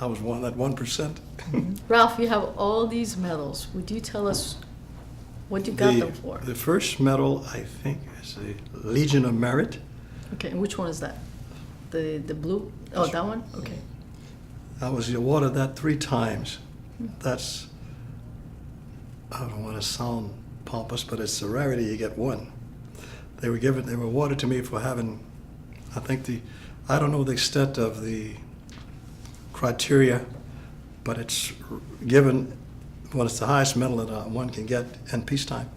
I was one that 1%. Ralph, you have all these medals. Would you tell us what you got them for? The first medal, I think, is the Legion of Merit. Okay, and which one is that? The blue? Oh, that one? Okay. I was awarded that 3 times. That's, I don't want to sound pompous, but it's a rarity you get one. They were awarded to me for having, I think I don't know the extent of the criteria, but it's given when it's the highest medal that one can get in peacetime.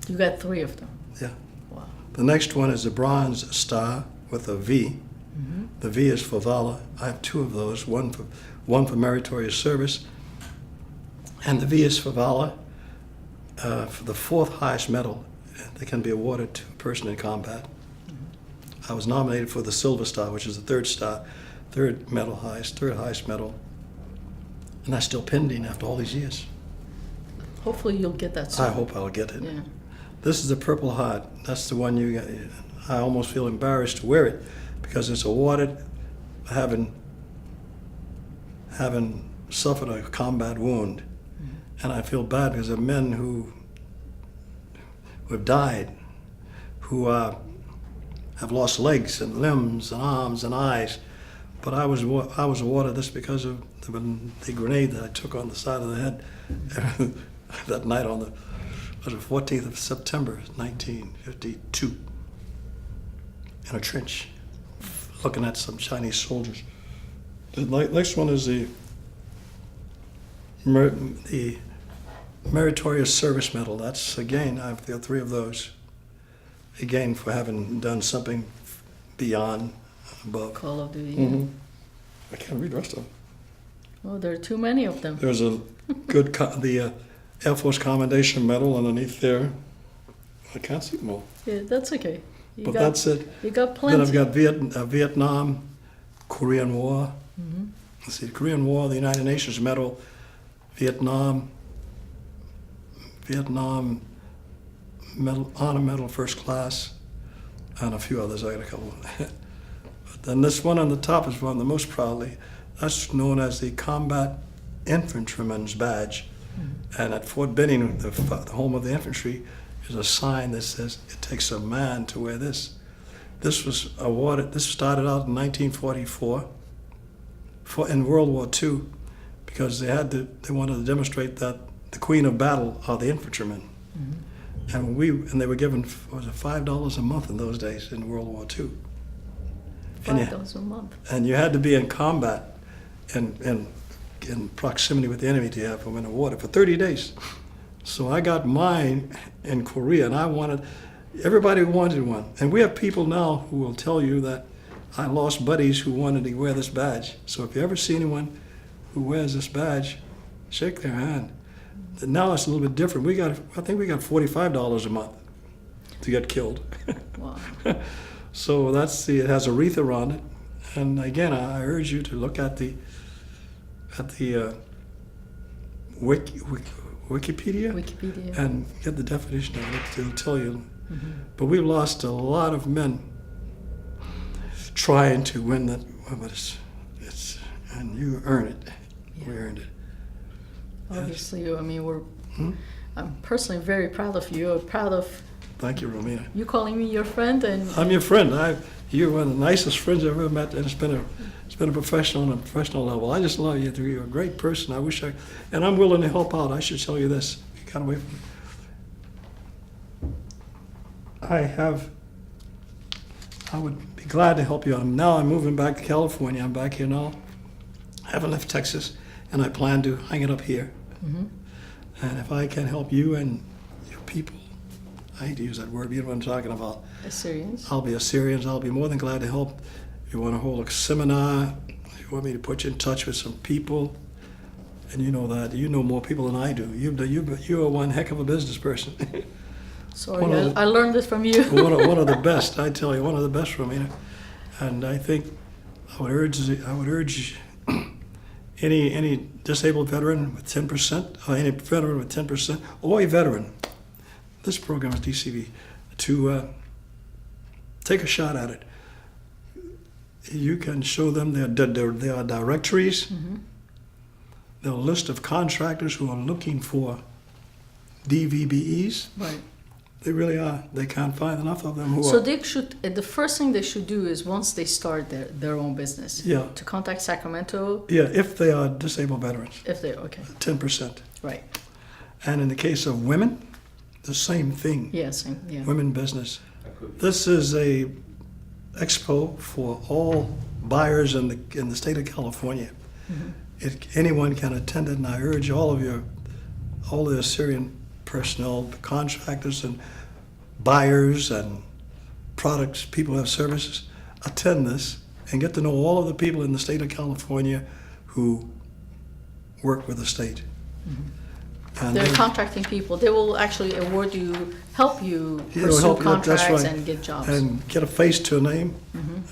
You got 3 of them. Yeah. Wow. The next one is the Bronze Star with a V. The V is for valor. I have 2 of those, one for meritorious service, and the V is for valor. For the 4th highest medal that can be awarded to a person in combat. I was nominated for the Silver Star, which is the 3rd star, 3rd highest medal, and that's still pending after all these years. Hopefully you'll get that soon. I hope I'll get it. Yeah. This is the Purple Heart. That's the one you get. I almost feel embarrassed to wear it because it's awarded having suffered a combat wound. And I feel bad because of men who have died, who have lost legs and limbs and arms and eyes. But I was awarded this because of the grenade that I took on the side of the head that night on the 14th of September, 1952, in a trench, looking at some Chinese soldiers. The next one is the Meritorious Service Medal. That's, again, I've got 3 of those. Again, for having done something beyond, above. Call of Duty. I can't read the rest of them. Well, there are too many of them. There's a good, the Air Force Commendation Medal underneath there. I can't see them all. Yeah, that's okay. That's it. You got plenty. Then I've got Vietnam, Korean War. Let's see, Korean War, the United Nations Medal, Vietnam Medal, Honor Medal, First Class, and a few others. I got a couple. But then this one on the top is one of the most proudly. That's known as the Combat Infantryman's Badge. And at Fort Benning, the home of the infantry, is a sign that says it takes a man to wear this. This was awarded. This started out in 1944 in World War II, because they wanted to demonstrate that the queen of battle are the infantrymen. And they were given, was it $5 a month in those days in World War II. $5 a month. And you had to be in combat and in proximity with the enemy to have them awarded for 30 days. So I got mine in Korea, and everybody wanted one. And we have people now who will tell you that I lost buddies who wanted to wear this badge. So if you ever see anyone who wears this badge, shake their hand. Now it's a little bit different. I think we got $45 a month to get killed. Wow. So it has a wreath around it. And again, I urge you to look at the Wikipedia and get the definition of it. It'll tell you. But we've lost a lot of men trying to win that. But it's and you earn it. Yeah. We earned it. Obviously, I mean, I'm personally very proud of you. I'm proud of. Thank you, Romena. You calling me your friend, and I'm your friend. You're one of the nicest friends I've ever met, and it's been a professional level. I just love you. You're a great person. And I'm willing to help out. I should tell you this. You got away from me. I would be glad to help you out. Now I'm moving back to California. I'm back here now. I haven't left Texas, and I plan to hang it up here. And if I can help you and your people, I hate to use that word, but you know what I'm talking about. Assyrians. I'll be Assyrians. I'll be more than glad to help. If you want to hold a seminar, if you want me to put you in touch with some people, and you know that. You know more people than I do. You're one heck of a business person. Sorry, I learned this from you. one of the best, I tell you, one of the best, Romena. And I think I would urge any disabled veteran with 10%, or any veteran with 10%, or a veteran, this program is DCV, to take a shot at it. you can show them their directories, their list of contractors who are looking for DVBEs. Right. They really are. They can't find enough of them who So are. they should. The first thing they should do is once they start their own business. Yeah. To contact Sacramento Yeah, if they are disabled veterans, if they okay. 10%. Right. And in the case of women, the same thing. Yes. Yeah. Women business. This is a expo for all buyers in the state of California. Anyone can attend it, and I urge all the Syrian personnel, the contractors and buyers and products, people who have services, attend this and get to know all of the people in the state of California who work with the state. And They're contracting people. They will actually award you, help you it'll pursue help you, that's contracts right. and get jobs. and get a face to a name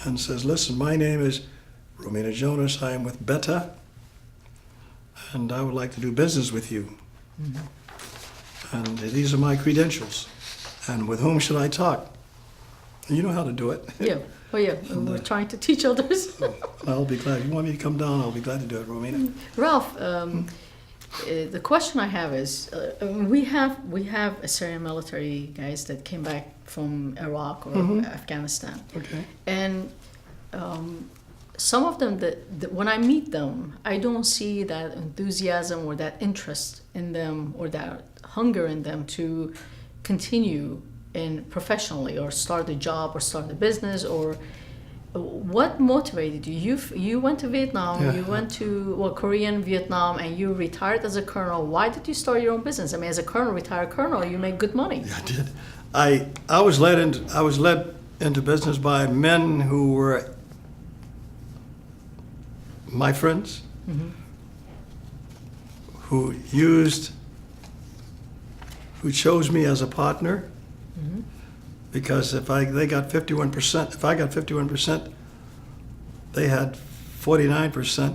and says, listen, my name is Romena Jonas, I am with Beta, and I would like to do business with you. And these are my credentials. And with whom should I talk? And you know how to do it. Yeah. Oh yeah. And we're trying to teach others. I'll be glad. If you want me to come down, I'll be glad to do it, Romena. Ralph, the question I have is, we have a Syrian military guys that came back from Iraq or Afghanistan, Okay. and some of them that when I meet them, I don't see that enthusiasm or that interest in them or that hunger in them to continue in professionally or start a job or start a business. Or what motivated you? You went to Vietnam, Yeah. you went to Korea and Vietnam, and you retired as a colonel. Why did you start your own business? I mean, as a colonel, retired colonel, you make good money. I did. I was led into business by men who were my friends, who chose me as a partner, because if they got 51%, if I got 51%, they had 49%,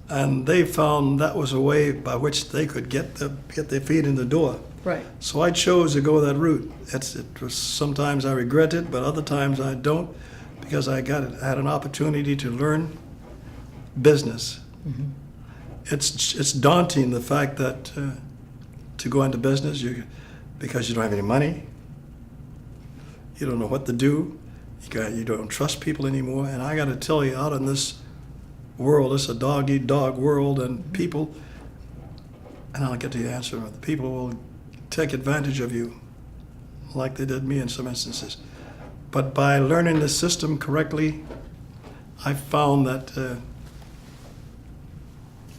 and they found that was a way by which they could get their feet in the door. Right. So I chose to go that route. It was sometimes I regret it, but other times I don't, because I had an opportunity to learn business. It's daunting, the fact that to go into business because you don't have any money, you don't know what to do, you don't trust people anymore. And I got to tell you, out in this world, it's a dog-eat-dog world, and people, and I'll get to the answer, the people will take advantage of you like they did me in some instances. But by learning the system correctly, I found that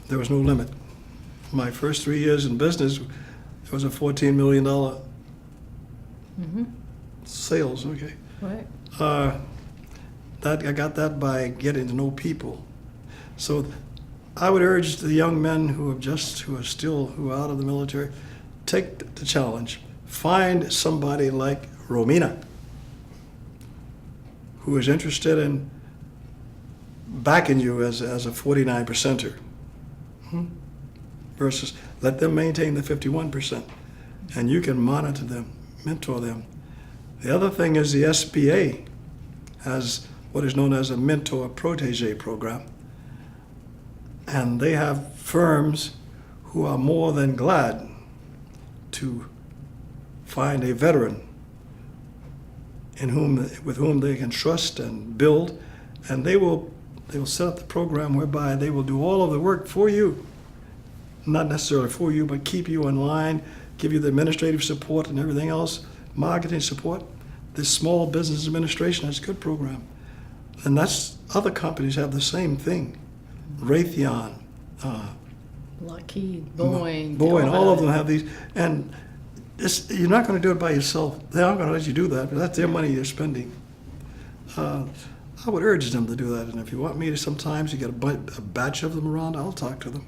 there was no limit. My first 3 years in business, it was a $14 million sales, okay. Right. I got that by getting to know people. So I would urge the young men who are out of the military, take the challenge. Find somebody like Romena, who is interested in backing you as a 49%er, versus let them maintain the 51%, and you can monitor them, mentor them. The other thing is the SBA has what is known as a mentor protege program, and they have firms who are more than glad to find a veteran with whom they can trust and build, and they will set up the program whereby they will do all of the work for you, not necessarily for you, but keep you in line, give you the administrative support and everything else, marketing support. This Small Business Administration has a good program, and other companies have the same thing. Raytheon, Lockheed, Boeing. all of them have these, and you're not going to do it by yourself. They aren't going to let you do that, but that's their money you're spending. I would urge them to do that, and if you want me to, sometimes you get a batch of them around, I'll talk to them.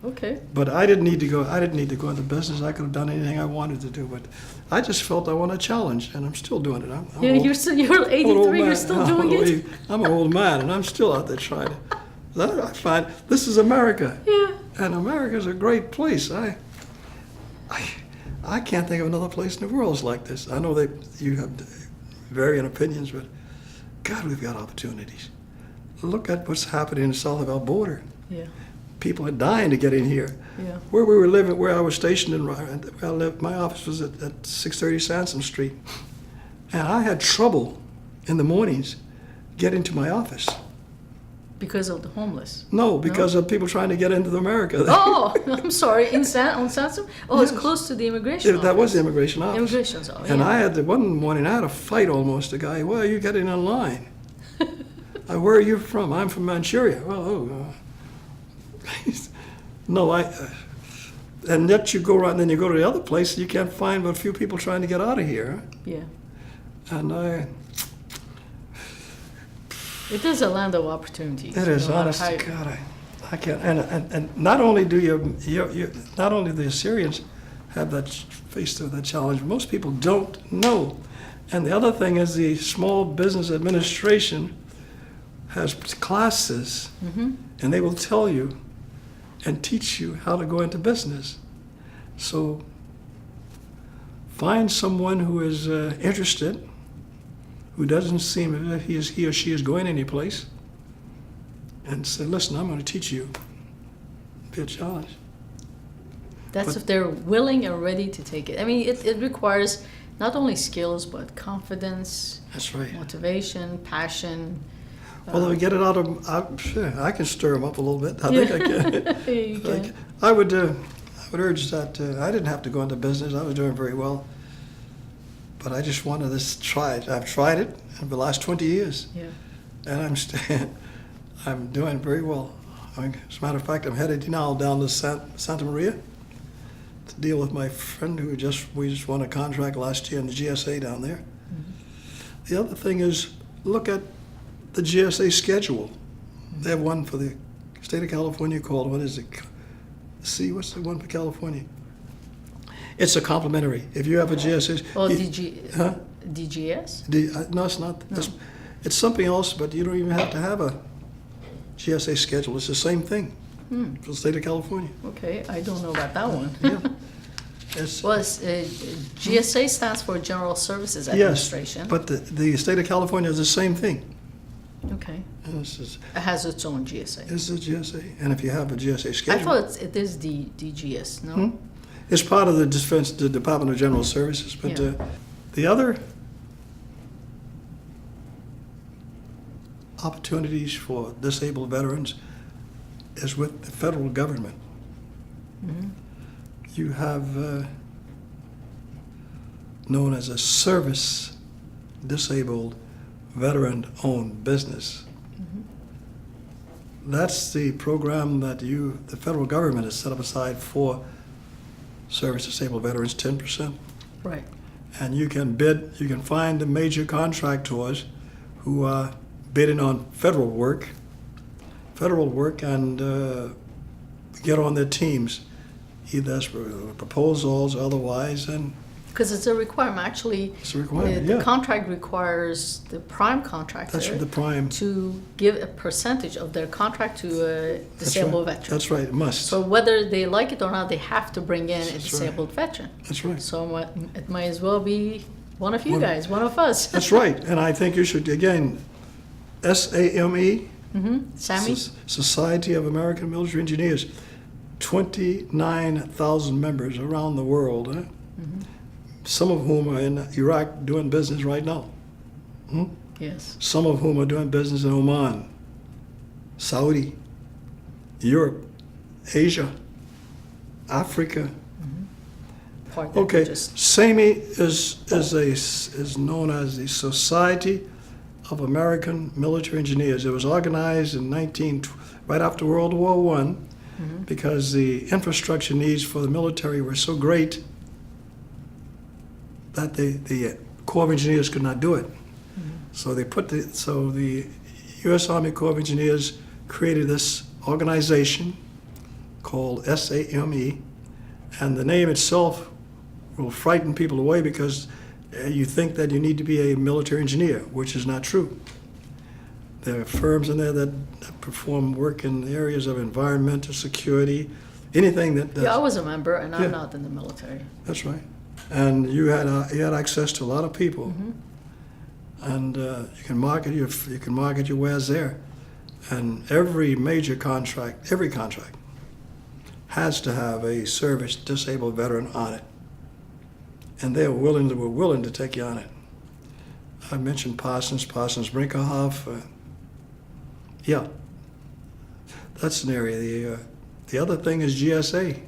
Okay. But I didn't need to go into business. I could have done anything I wanted to do, but I just felt I want a challenge, and I'm still doing it. You're 83. You're still doing it. I'm an old man, and I'm still out there trying to. I find this is America. Yeah. And America's a great place. I can't think of another place in the world like this. I know you have varying opinions, but God, we've got opportunities. look at what's happening in south of our border. Yeah. People are dying to get in here. Yeah. Where we were living, where I was stationed in, where I lived, my office was at 630 Sansom Street. And I had trouble in the mornings getting to my office. Because of the homeless. No, because of people trying to get into America. Oh, I'm sorry. On Sansom? Oh, it's Yes. close to the immigration That was the office. immigration office. Immigration's office. And yeah. I had one morning, I had a fight almost. The guy, well, you getting in line. Where are you from? I'm from Manchuria. Well, no, and yet you go around, then you go to the other place, you can't find but a few people trying to get out of here. Yeah. And It is a land of opportunities. it is, no matter honest how to you- God, I can't, and not only do not only the Assyrians have faced that challenge, most people don't know. And the other thing is the Small Business Administration has classes, and they will tell you and teach you how to go into business. So find someone who is interested, who doesn't seem as if he or she is going anyplace, and say, listen, I'm going to teach you. Be a challenge. That's But- if they're willing and ready to take it. I mean, it requires not only skills, but confidence, That's right. motivation, passion. Although we get it out of, I can stir them up a little bit. I think I can. You can. I would urge that I didn't have to go into business. I was doing very well. But I just wanted to try it. I've tried it for the last 20 years. Yeah. And I'm doing very well. As a matter of fact, I'm headed now down to Santa Maria to deal with my friend who we just won a contract last year in the GSA down there. The other thing is, look at the GSA schedule. They have one for the state of California called, what is it? What's the one for California? It's a complimentary. If you have a GSA. Oh, Huh? DGS? No, it's not. No. It's something else, but you don't even have to have a GSA schedule. It's the same thing for the state of California. Okay, I don't know about that one. Yeah. It's, Well, GSA stands for General Services Administration. yes, but the state of California is the same thing. Okay. This is It has its own GSA. it's a GSA, and if you have a GSA I schedule, thought it is DGS, no? it's part of the Department of General Services. But Yeah. the other opportunities for disabled veterans is with the federal government. You have known as a service disabled veteran-owned business. That's the program that the federal government has set up aside for service disabled veterans, 10%. Right. And you can find the major contractors who are bidding on federal work and get on their teams, either as proposals or otherwise, and Because it's a requirement, actually. it's a requirement, The yeah. contract requires the prime contractor That's for the prime. to give a percentage of their contract to a That's disabled right. veteran. That's right, it must. So whether they like it or not, they have to bring in a That's right. disabled veteran. That's right. So it might as well be one of you One- guys, one of us. That's right, and I think you should, again, SAME, Sammy? Society of American Military Engineers, 29,000 members around the world, huh? Some of whom are in Iraq doing business right now. Yes. Some of whom are doing business in Oman, Saudi, Europe, Asia, Africa. Part that Okay, just- SAME is known as the Society of American Military Engineers. It was organized in right after World War I, because the infrastructure needs for the military were so great that the Corps of Engineers could not do it. So the U.S. Army Corps of Engineers created this organization called SAME, and the name itself will frighten people away because you think that you need to be a military engineer, which is not true. There are firms in there that perform work in areas of environmental security, anything that does. Yeah, I was a member, and Yeah. I'm not in the military. That's right. And you had access to a lot of people, and you can market your wares there. And every major contract, every contract, has to have a service disabled veteran on it. And they were willing to take you on it. I mentioned Parsons Brinkerhoff. Yeah, that's an area. The other thing is GSA.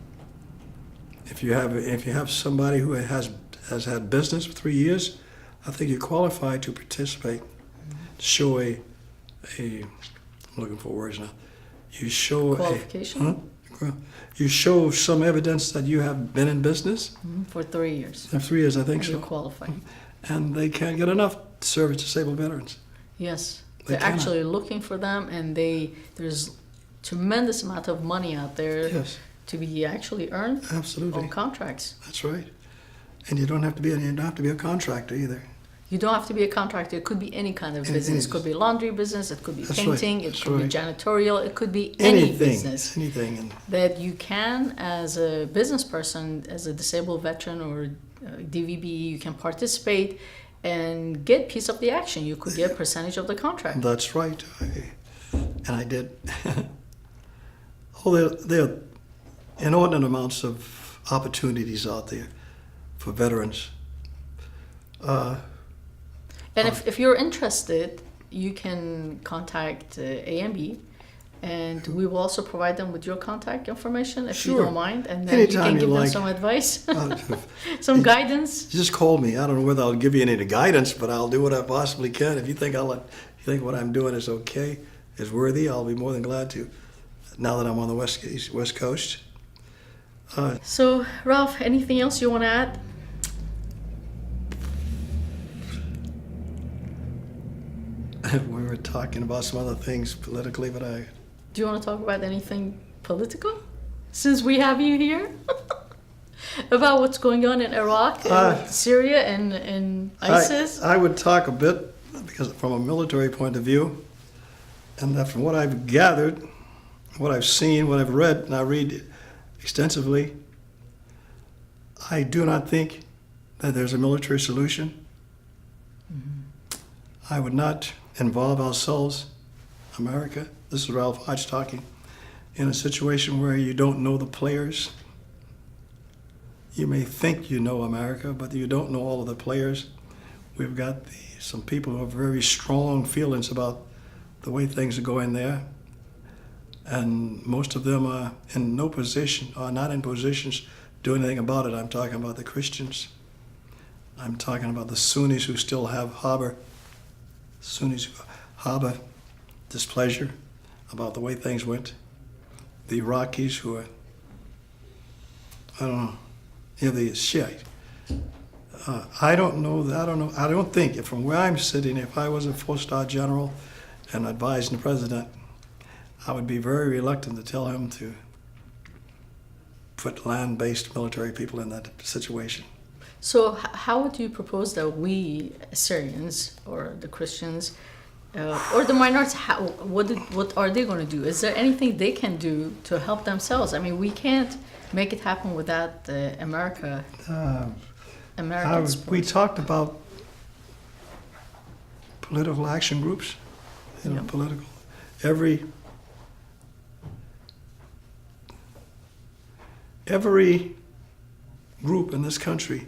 If you have somebody who has had business for 3 years, I think you're qualified to participate. Show I'm looking for words now. You show Qualification? You show some evidence that you have been in business. For 3 years. For 3 years, I think You're so. qualified. And they can't get enough service disabled veterans. Yes. They They're cannot. actually looking for them, and there's tremendous amount of money out there Yes, to be actually earned absolutely. on contracts. That's right. And you don't have to be a contractor either. You don't have to be a contractor. It could be any kind of business. It could be laundry business. It could be That's right. painting. It That's could be right. janitorial. It could be any business Anything. And that you can, as a business person, as a disabled veteran or DVB, you can participate and get piece of the action. You could get a percentage of the contract. that's right. And I did. There are inordinate amounts of opportunities out there for veterans. And if you're interested, you can contact ANB, and we will also provide them with your contact information if you Sure. don't mind, and then Anytime you can you give them like. some advice, Uh, some guidance. Just call me. I don't know whether I'll give you any guidance, but I'll do what I possibly can. If you think what I'm doing is okay, is worthy, I'll be more than glad to. Now that I'm on the West Coast. So, Ralph, anything else you want to add? We were talking about some other things politically, but Do you want to talk about anything political? Since we have you here? About what's going on in Iraq, and Syria, and ISIS? I would talk a bit, because from a military point of view, and that from what I've gathered, what I've seen, what I've read, and I read extensively, I do not think that there's a military solution. I would not involve ourselves, America, this is Ralph Hodge talking, in a situation where you don't know the players. You may think you know America, but you don't know all of the players. We've got some people who have very strong feelings about the way things are going there. And most of them are in no position, are not in positions to do anything about it. I'm talking about the Christians. I'm talking about the Sunnis who still harbor displeasure about the way things went. The Iraqis who are, I don't know, the Shiite. I don't think, from where I'm sitting, if I was a four-star general and advising the president, I would be very reluctant to tell him to put land-based military people in that situation. So how would you propose that we Syrians or the Christians or the minorities, what are they going to do? Is there anything they can do to help themselves? I mean, we can't make it happen without American support. We talked about political action groups, Yeah. political. Every group in this country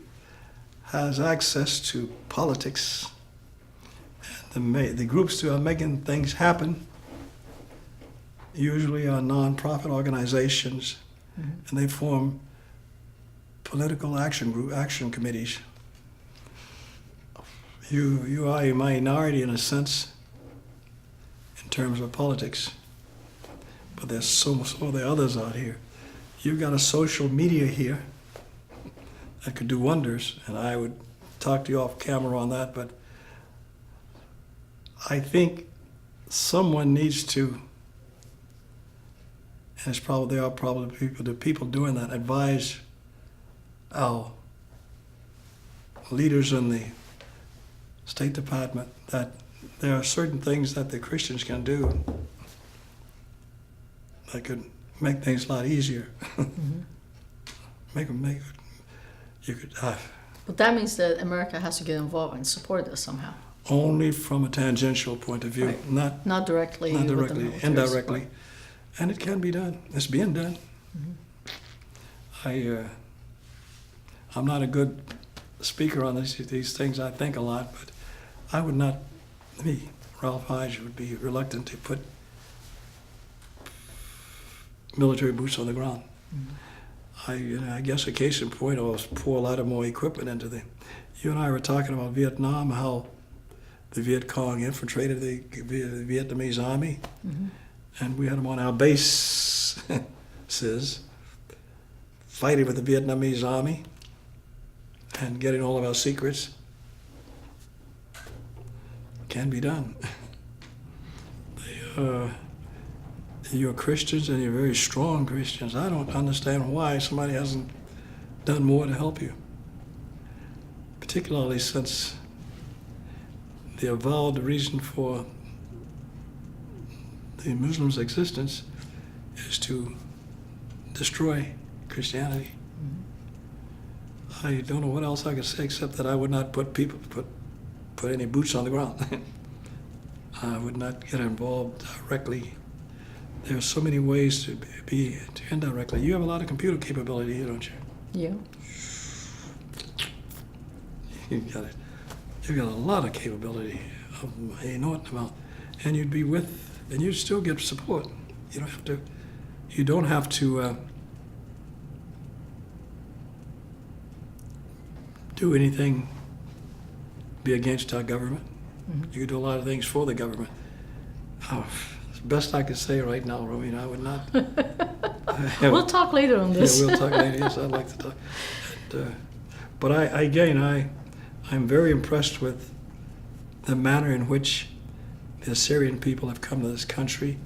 has access to politics. And the groups who are making things happen usually are non-profit organizations, and they form political action committees. You are a minority in a sense in terms of politics, but there's so there are others out here. You've got a social media here that could do wonders, and I would talk to you off camera on that, but I think someone needs to, and there are probably people doing that, advise our leaders in the State Department that there are certain things that the Christians can do that could make things a lot easier. But that means that America has to get involved and support us somehow. only from a tangential point of view, Right. not Not directly. with the directly, military indirectly. support. And it can be done. It's being done. I'm not a good speaker on these things. I think a lot, but I would not, me, Ralph Hodge, would be reluctant to put military boots on the ground. I guess a case in point, I'll pour a lot of more equipment into the. You and I were talking about Vietnam, how the Viet Cong infiltrated the Vietnamese army, and we had them on our bases, fighting with the Vietnamese army and getting all of our secrets. Can be done. You're Christians and you're very strong Christians. I don't understand why somebody hasn't done more to help you. Particularly since the avowed reason for the Muslims' existence is to destroy Christianity. I don't know what else I could say except that I would not put any boots on the ground. I would not get involved directly. There are so many ways to be indirectly. You have a lot of computer capability here, don't you? Yeah. You've got a lot of capability, of an inordinate amount, and and you'd still get support. You don't have to do anything, be against our government. You could do a lot of things for the government. It's the best I could say right now, Romena. I would not. We'll talk later on this. Yeah, we'll talk later. Yes, I'd like to talk. But I'm very impressed with the manner in which the Assyrian people have come to this country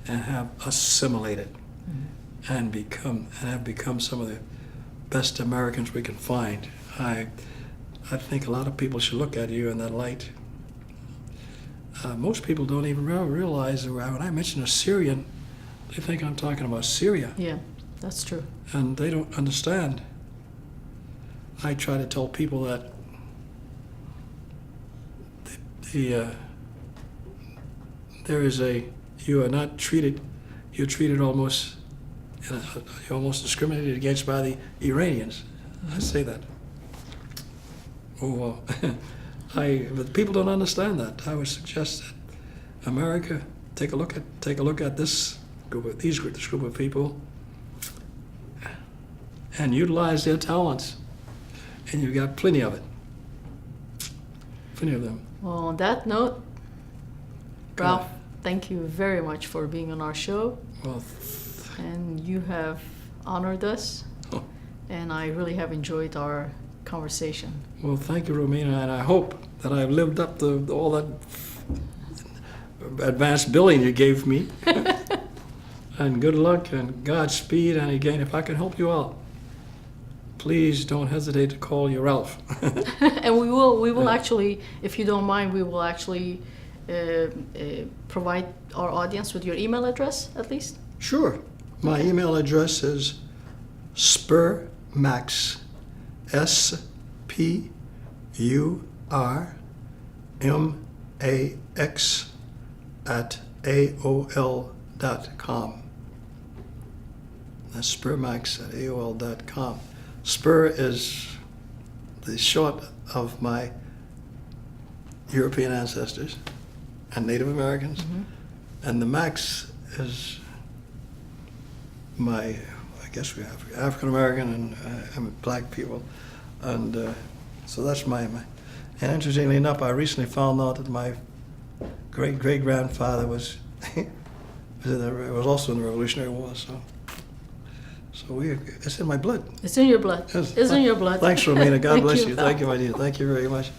and have assimilated and have become some of the best Americans we can find. I think a lot of people should look at you in that light. Most people don't even realize that when I mention Assyrian, they think I'm talking about Syria. Yeah, that's true. And they don't understand. I try to tell people that you're almost discriminated against by the Iranians. I say that. But people don't understand that. I would suggest that America take a look at this group of people and utilize their talents, and you've got plenty of it. Plenty of them. Well, on that note, Ralph, thank you very much for being on our show. Well, and you have honored us, and I really have enjoyed our conversation. Well, thank you, Romena, and I hope that I've lived up to all that advanced billing you gave me. And good luck and Godspeed, and again, if I can help you out, please don't hesitate to call your Ralph. And we will actually, if you don't mind, we will actually provide our audience with your email address, at least. Sure. My email address is spurmax, SPURMAX @AOL.com. That's spurmax @AOL.com. Spur is the short of my European ancestors and Native Americans, and the Max is I guess we have African American and black people, and so that's my. And interestingly enough, I recently found out that my great grandfather was also in the Revolutionary War. So it's in my blood. It's in your blood. Yes. It's in your blood. Thanks, Romena. God Thank bless you. you. Thank you, my dear. Thank you very much.